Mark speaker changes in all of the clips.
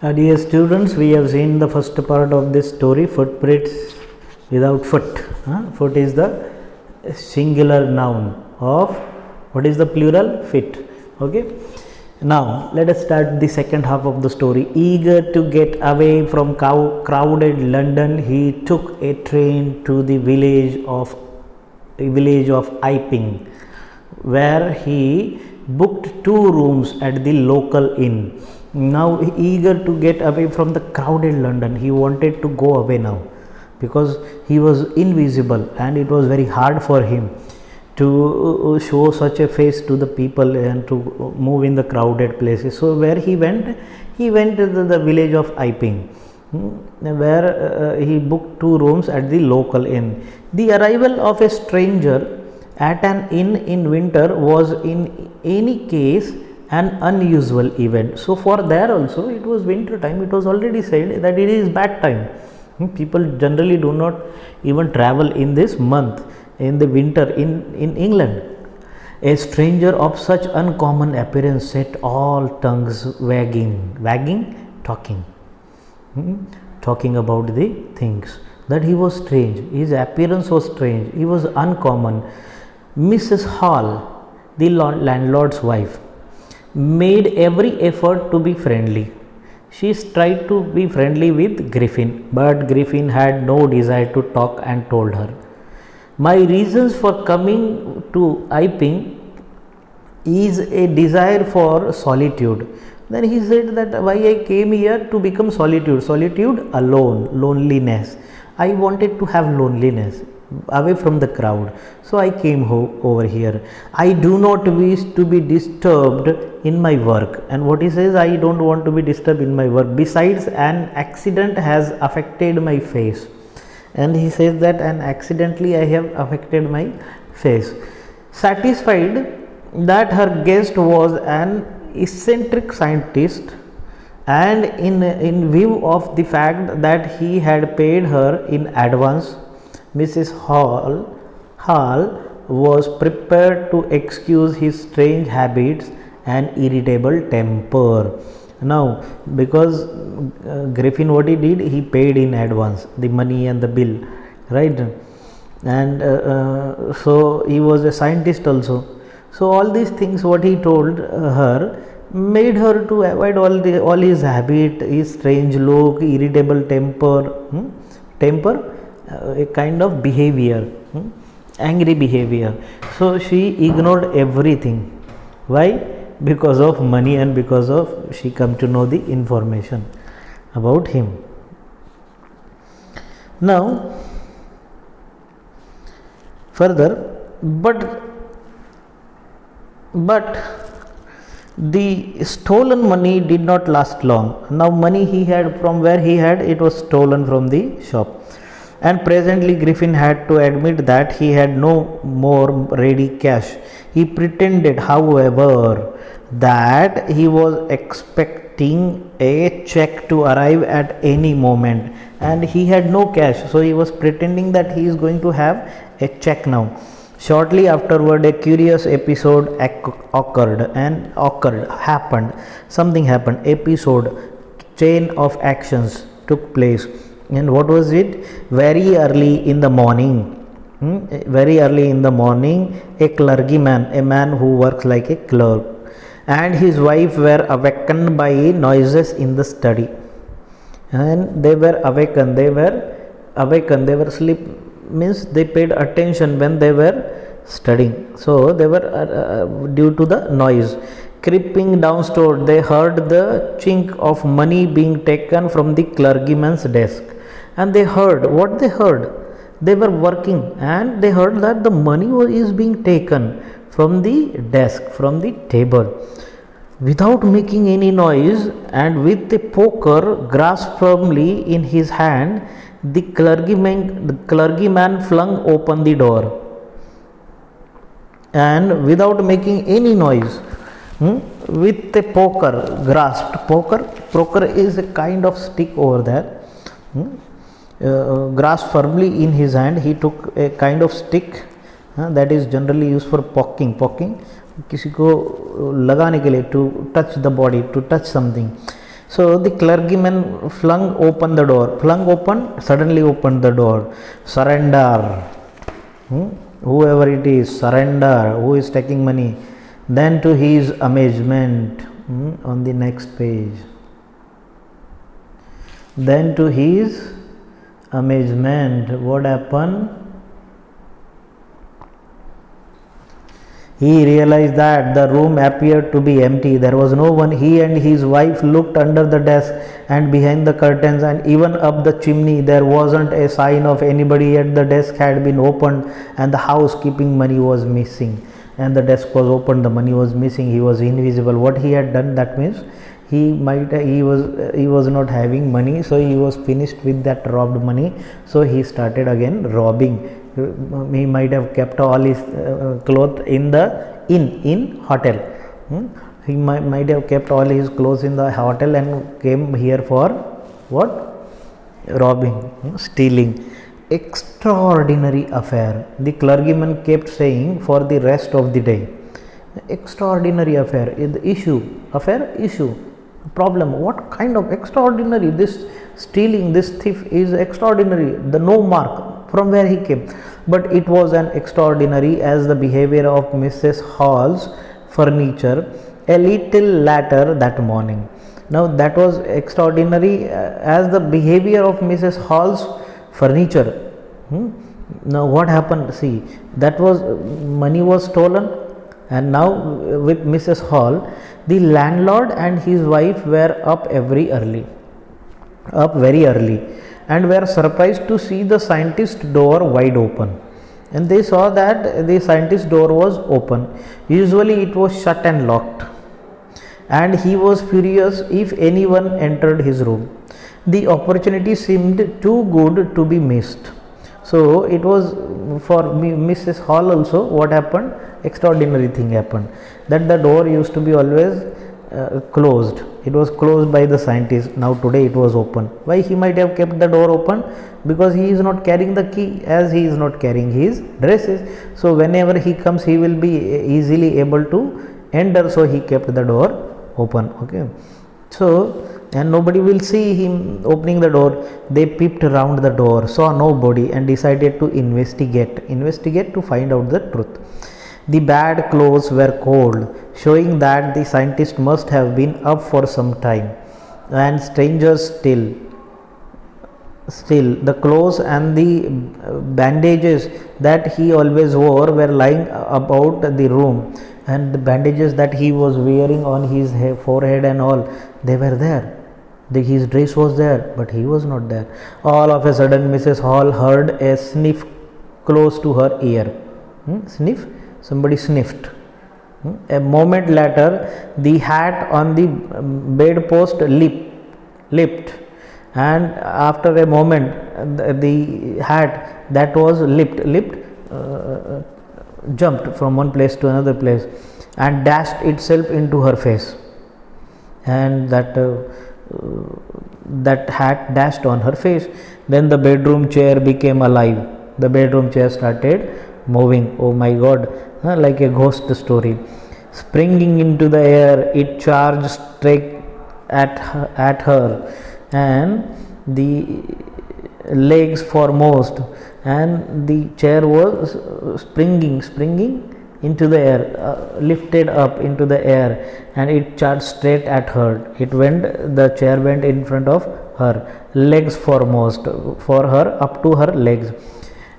Speaker 1: Dear students, we have seen the first part of this story, footprints without foot. Foot is the singular noun of, what is the plural? Feet. Okay. Now let us start the second half of the story. Eager to get away from crowded London, he took a train to the village of Iping, where he booked 2 rooms at the local inn. Now, eager to get away from the crowded London, he wanted to go away now because he was invisible and it was very hard for him to show such a face to the people and to move in the crowded places. So where he went to the village of Iping, where he booked 2 rooms at the local inn. The arrival of a stranger at an inn in winter was in any case an unusual event. So for there also it was winter time. It was already said that it is bad time. People generally do not even travel in this month, in the winter in England. A stranger of such uncommon appearance set all tongues wagging, talking about the things, that he was strange, his appearance was strange, he was uncommon. Mrs. Hall, the landlord's wife, made every effort to be friendly. She tried to be friendly with Griffin, but Griffin had no desire to talk and told her, "My reasons for coming to Iping is a desire for solitude." Then he said that why I came here to become solitude alone, loneliness. I wanted to have loneliness away from the crowd, so I came over here. I do not wish to be disturbed in my work. And what he says, I don't want to be disturbed in my work. Besides, an accident has affected my face. And he says that accidentally I have affected my face. Satisfied that her guest was an eccentric scientist, and in view of the fact that he had paid her in advance, Mrs. Hall was prepared to excuse his strange habits and irritable temper. Now, because Griffin, what he did, he paid in advance the money and the bill, right? And so he was a scientist also. So all these things what he told her made her to avoid all his habit, his strange look, irritable temper, a kind of behavior, angry behavior. So she ignored everything. Why? Because of money and because of she come to know the information about him. Now further, but the stolen money did not last long. Now money he had, from where he had, it was stolen from the shop. And presently Griffin had to admit that he had no more ready cash. He pretended, however, that he was expecting a check to arrive at any moment, and he had no cash, so he was pretending that he is going to have a check now. Shortly afterward, a curious episode happened. Something happened. Chain of actions took place. And what was it? Very early in the morning, a clergyman, a man who works like a clerk, and his wife were awakened by noises in the study. And they were awakened, they were asleep, means they paid attention when they were studying. So they were due to the noise. Creeping downstairs, they heard the chink of money being taken from the clergyman's desk. And they heard, what they heard? They were working and they heard that the money is being taken from the desk, from the table. Without making any noise and with a poker grasped firmly in his hand, the clergyman flung open the door. And without making any noise, with a poker grasped, poker is a kind of stick over there, grasped firmly in his hand, he took a kind of stick that is generally used for poking, किसी को लगाने के लिए, to touch the body, to touch something. So the clergyman flung open the door, suddenly opened the door. Surrender. Whoever it is, surrender. Who is taking money? Then to his amazement, on the next page. Then to his amazement, what happened? He realized that the room appeared to be empty. There was no one. He and his wife looked under the desk and behind the curtains and even up the chimney. There wasn't a sign of anybody, yet the desk had been opened and the housekeeping money was missing. And the desk was opened, the money was missing, he was invisible. What he had done, that means he was not having money, so he was finished with that robbed money, so he started again robbing. He might have kept all his clothes in the in hotel. He might have kept all his clothes in the hotel and came here for what? Robbing, stealing. Extraordinary affair, the clergyman kept saying for the rest of the day. Extraordinary affair, the issue, problem. What kind of extraordinary? This stealing, this thief is extraordinary. The no mark from where he came, but it was an extraordinary as the behavior of Mrs. Hall's furniture a little later that morning. Now that was extraordinary as the behavior of Mrs. Hall's furniture. Now what happened? See, that was money was stolen, and now with Mrs. Hall, the landlord and his wife were up very early, and were surprised to see the scientist door wide open. And they saw that the scientist door was open. Usually it was shut and locked, and he was furious if anyone entered his room. The opportunity seemed too good to be missed. So it was for Mrs. Hall also. What happened? Extraordinary thing happened, that the door used to be always closed. It was closed by the scientist. Now today it was open. Why he might have kept the door open? Because he is not carrying the key, as he is not carrying his dresses. So whenever he comes, he will be easily able to enter. So he kept the door open. Okay. So, and nobody will see him opening the door. They peeped around the door, saw nobody, and decided to investigate to find out the truth. The bad clothes were cold, showing that the scientist must have been up for some time. And strangers still, the clothes and the bandages that he always wore were lying about the room, and the bandages that he was wearing on his forehead and all, they were there. His dress was there, but he was not there. All of a sudden, Mrs. Hall heard a sniff close to her ear. Sniff? Somebody sniffed. A moment later, the hat on the bedpost leaped, and after a moment, the hat that was jumped from one place to another place and dashed itself into her face, and that hat dashed on her face. Then the bedroom chair became alive. The bedroom chair started moving. Oh my God, like a ghost story. Springing into the air, it charged straight at her, and the legs foremost, and the chair was springing into the air, lifted up into the air, and it charged straight at her. The chair went in front of her, legs foremost, for her, up to her legs.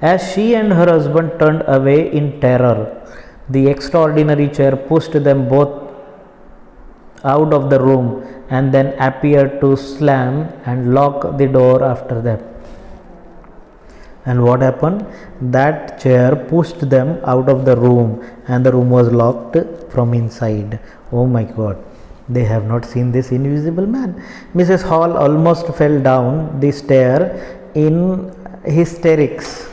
Speaker 1: As she and her husband turned away in terror, the extraordinary chair pushed them both out of the room and then appeared to slam and lock the door after them. And what happened? That chair pushed them out of the room, and the room was locked from inside. Oh my God, they have not seen this invisible man. Mrs. Hall almost fell down the stair in hysterics.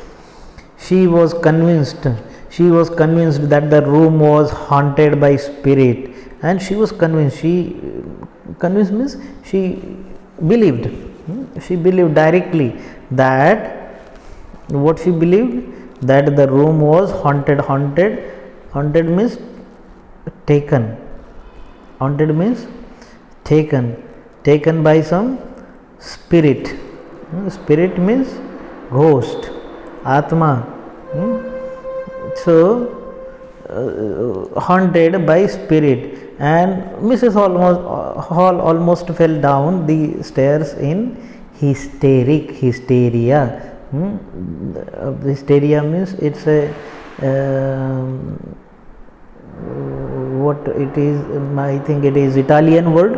Speaker 1: She was convinced that the room was haunted by spirit, and she was convinced. Convinced means she believed. She believed directly that what she believed, that the room was haunted. Haunted means taken. Haunted means taken taken by some spirit. Spirit means ghost, atma. So haunted by spirit, and Mrs. Hall almost fell down the stairs in hysteria. Hysteria means it's a what it is, I think it is Italian word.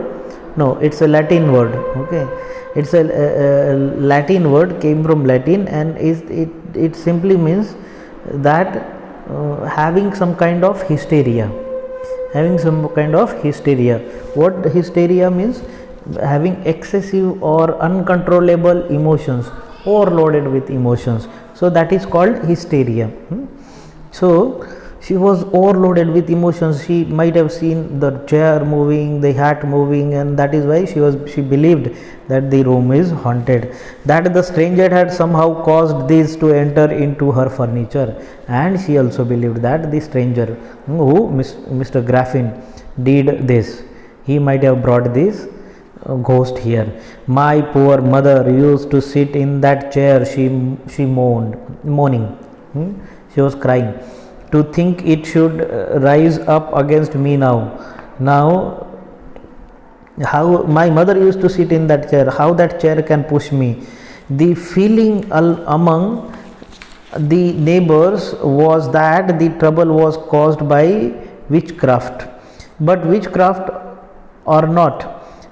Speaker 1: No, it's a Latin word. Okay, it's a Latin word, came from Latin, and it simply means that having some kind of hysteria. What hysteria means? Having excessive or uncontrollable emotions, overloaded with emotions. So that is called hysteria. So she was overloaded with emotions. She might have seen the chair moving, the hat moving, and that is why she believed that the room is haunted, that the stranger had somehow caused this to enter into her furniture. And she also believed that the stranger, who Mr. Graffin, did this. He might have brought this ghost here. My poor mother used to sit in that chair, she moaning. She was crying. To think it should rise up against me now. How my mother used to sit in that chair, how that chair can push me. The feeling among the neighbors was that the trouble was caused by witchcraft. But witchcraft or not,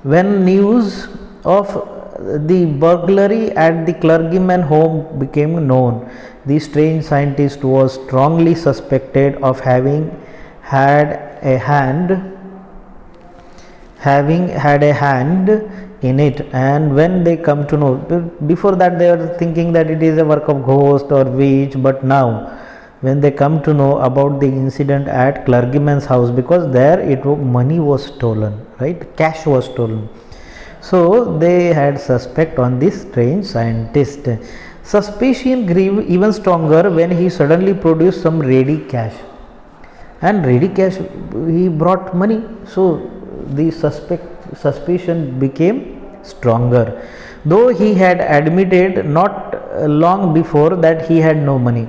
Speaker 1: when news of the burglary at the clergyman's home became known, the strange scientist was strongly suspected of having had a hand in it. And when they come to know, before that they were thinking that it is a work of ghost or witch, but now when they come to know about the incident at clergyman's house, because there money was stolen, right, cash was stolen, so they had suspect on this strange scientist. Suspicion grew even stronger when he suddenly produced some ready cash, and ready cash, he brought money, so the suspicion became stronger, though he had admitted not long before that he had no money,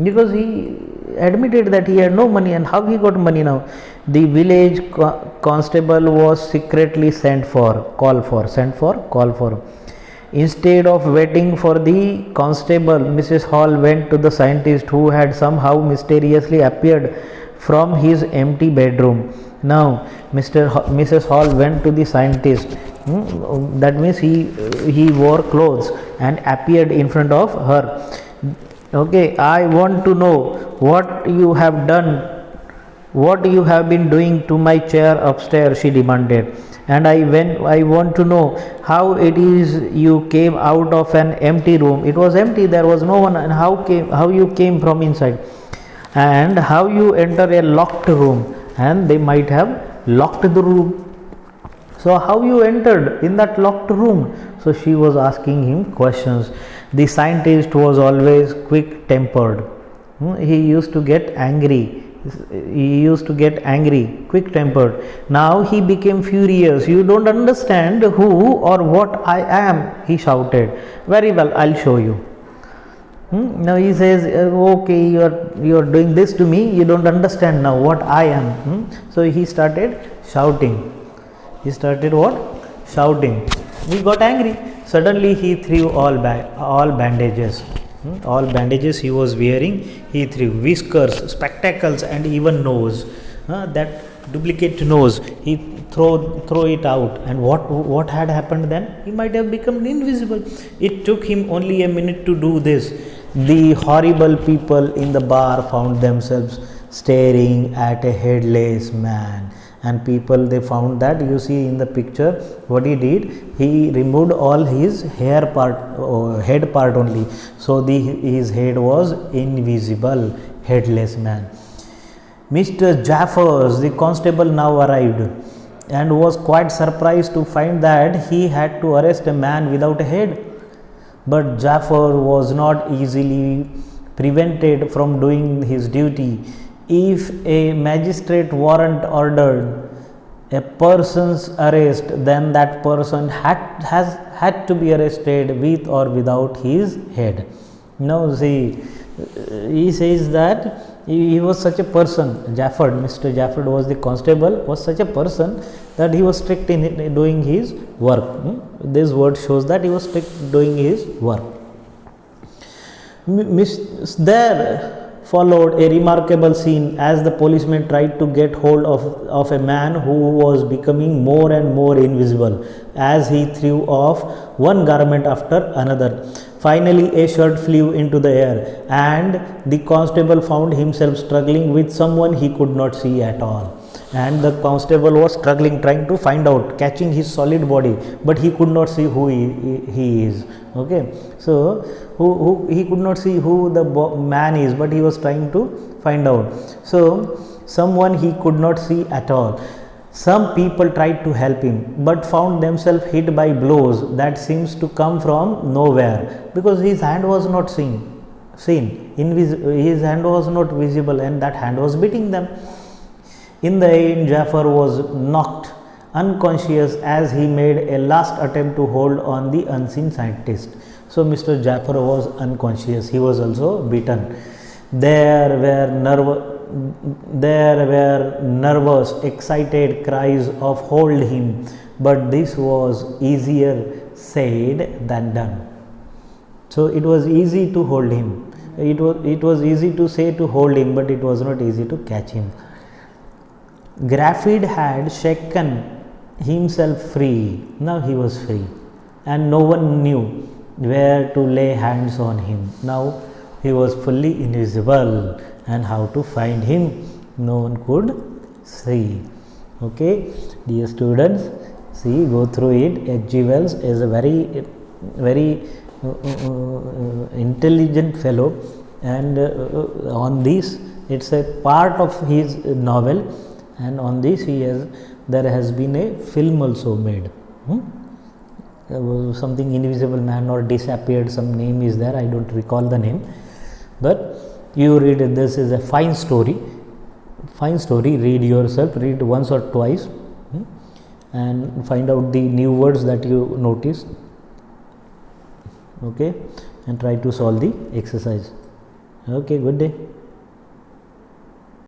Speaker 1: because he admitted that he had no money. And how he got money now? The village constable was secretly called for. Instead of waiting for the constable, Mrs. Hall went to the scientist, who had somehow mysteriously appeared from his empty bedroom. Now Mrs. Hall went to the scientist, that means he wore clothes and appeared in front of her. Okay, I want to know what you have done, what you have been doing to my chair upstairs, she demanded. And I want to know how it is you came out of an empty room. It was empty, there was no one, and how you came from inside, and how you enter a locked room, and they might have locked the room. So how you entered in that locked room? So she was asking him questions. The scientist was always quick tempered. He used to get angry, quick tempered. Now he became furious. You don't understand who or what I am, he shouted. Very well, I'll show you. Now he says, okay, you are doing this to me, you don't understand now what I am. So he started shouting. He started what? Shouting. He got angry. Suddenly he threw all bandages. All bandages he was wearing, he threw. Whiskers, spectacles, and even nose. That duplicate nose, he throw it out. And what had happened then? He might have become invisible. It took him only a minute to do this. The horrible people in the bar found themselves staring at a headless man. And people, they found that, you see in the picture what he did, he removed all his head part only, so his head was invisible, headless man. Mr. Jaffers, the constable, now arrived and was quite surprised to find that he had to arrest a man without a head. But Jaffer was not easily prevented from doing his duty. If a magistrate warrant ordered a person's arrest, then that person had to be arrested with or without his head. Now see, he says that he was such a person, Jafford, Mr. Jafford was the constable, was such a person that he was strict in doing his work. This word shows that he was strict doing his work. There followed a remarkable scene as the policeman tried to get hold of a man who was becoming more and more invisible as he threw off one garment after another. Finally, a shirt flew into the air, and the constable found himself struggling with someone he could not see at all. And the constable was struggling, trying to find out, catching his solid body, but he could not see who he is. Okay, so he could not see who the man is, but he was trying to find out. So someone he could not see at all. Some people tried to help him, but found themselves hit by blows that seems to come from nowhere, because his hand was not seen. His hand was not visible, and that hand was beating them. In the end, Jafar was knocked unconscious as he made a last attempt to hold on the unseen scientist. So Mr. Jafar was unconscious. He was also beaten. There were nervous, excited cries of hold him, but this was easier said than done. So it was easy to hold him. It was easy to say to hold him, but it was not easy to catch him. Graffid had shaken himself free. Now he was free, and no one knew where to lay hands on him. Now he was fully invisible, and how to find him no one could see. Okay, dear students, see, go through it. H.G. Wells is a very intelligent fellow, and on this, it's a part of his novel, and on this there has been a film also made. Something invisible man or disappeared, some name is there, I don't recall the name, but you read it. This is a fine story, read yourself, read once or twice, and find out the new words that you notice. Okay, and try to solve the exercise. Okay, good day.